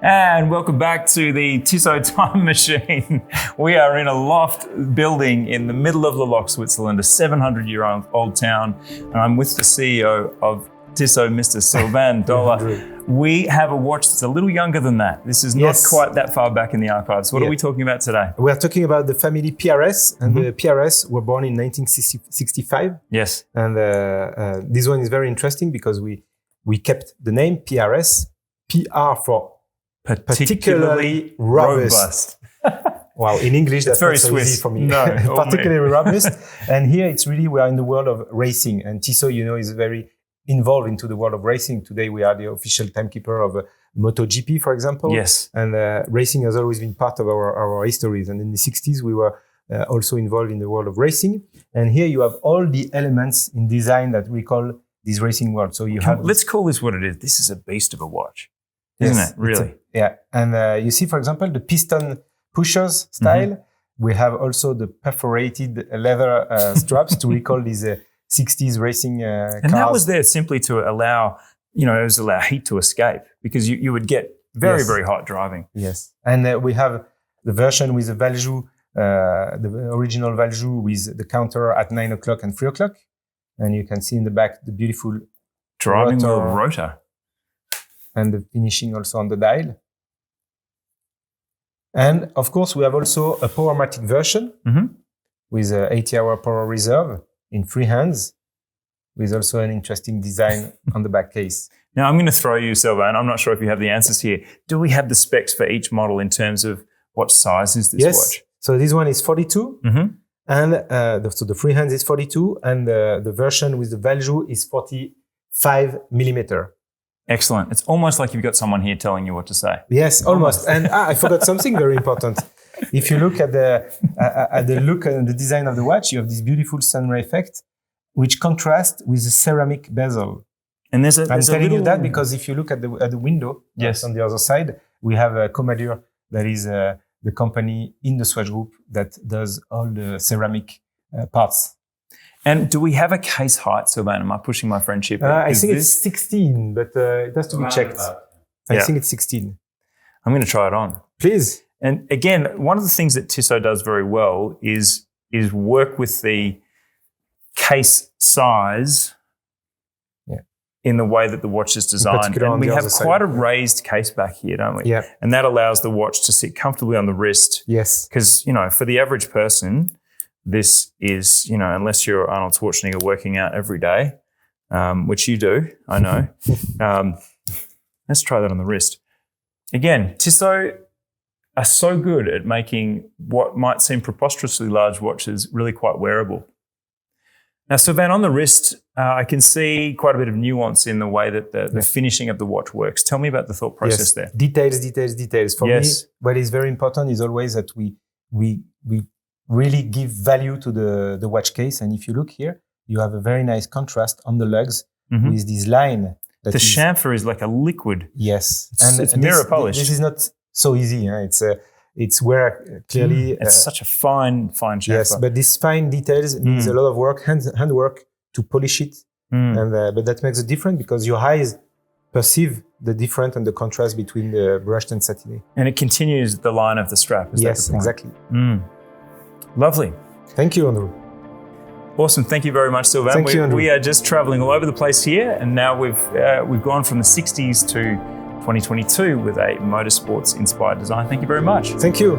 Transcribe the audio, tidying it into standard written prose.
And welcome back to the Tissot Time Machine. We are in a loft building in the middle of Locle, Switzerland, a 700-year-old town. And I'm with the CEO of Tissot, Mr. Sylvain Dolla. We have a watch that's a little younger than that. This is not quite that far back in the archives. What are we talking about today? We are talking about the family PRS, and the PRS were born in 1965. Yes. And this one is very interesting because we kept the name PRS, PR for particularly robust. Wow, in English, that's very not so Swiss. easy for me. No, particularly robust. And here it's really, we are in the world of racing. And Tissot, is very involved into the world of racing. Today, we are the official timekeeper of MotoGP, for example. Yes. And racing has always been part of our histories. And in the 60s, we were also involved in the world of racing. And here you have all the elements in design that we call this racing world. So you have... Let's call this what it is. This is a beast of a watch. Isn't it? Really? Yeah. And you see, for example, the piston pushers style. We have also the perforated leather straps to recall these 60s racing cars. And that was there simply to allow, allow heat to escape because you would get very, very hot driving. Yes. And we have the version with the valjoux, the original valjoux with the counter at 9 o'clock and 3 o'clock. And you can see in the back the beautiful driving wheel rotor. And the finishing also on the dial. And of course, we have also a Powermatic version with an 80-hour power reserve in 3 hands, with also an interesting design on the back case. Now, I'm going to throw you, Sylvain. I'm not sure if you have the answers here. Do we have the specs for each model in terms of what size is this watch? So this one is 42, and so the 3 hands is 42, and the version with the valjoux is 45 millimeter. Excellent. It's almost like you've got someone here telling you what to say. Yes, almost. And I forgot something very important. If you look at the look and the design of the watch, you have this beautiful sunray effect, which contrasts with the ceramic bezel. And I'm telling you that because if you look at the window, on the other side, we have a Comadure that is the company in the Swatch Group that does all the ceramic parts. And do we have a case height, Sylvain? Am I pushing my friendship? I think it's 16, but it has to be checked. I think it's 16. I'm going to try it on. Please. And again, one of the things that Tissot does very well is work with the case size in the way that the watch is designed. And we have quite a raised case back here, don't we? Yeah. And that allows the watch to sit comfortably on the wrist. Yes. Because, for the average person, this is, unless you're Arnold Schwarzenegger working out every day, which you do, I know. Let's try that on the wrist. Again, Tissot are so good at making what might seem preposterously large watches really quite wearable. Now, Sylvain, on the wrist, I can see quite a bit of nuance in the way that the finishing of the watch works. Tell me about the thought process there. Details. For me, what is very important is always that we really give value to the watch case. And if you look here, you have a very nice contrast on the lugs with this line. The chamfer is like a liquid. Yes. It's mirror polished. This is not so easy. It's where clearly... it's such a fine chamfer. Yes, but these fine details needs a lot of work, handwork to polish it. But that makes a difference because your eyes perceive the difference and the contrast between the brushed and satiny. And it continues the line of the strap. Is that the point? Exactly. Lovely. Thank you, Andrew. Awesome. Thank you very much, Sylvain. Thank you, Andrew. We are just traveling all over the place here, and now we've gone from the 60s to 2022 with a motorsports inspired design. Thank you very much. Thank you.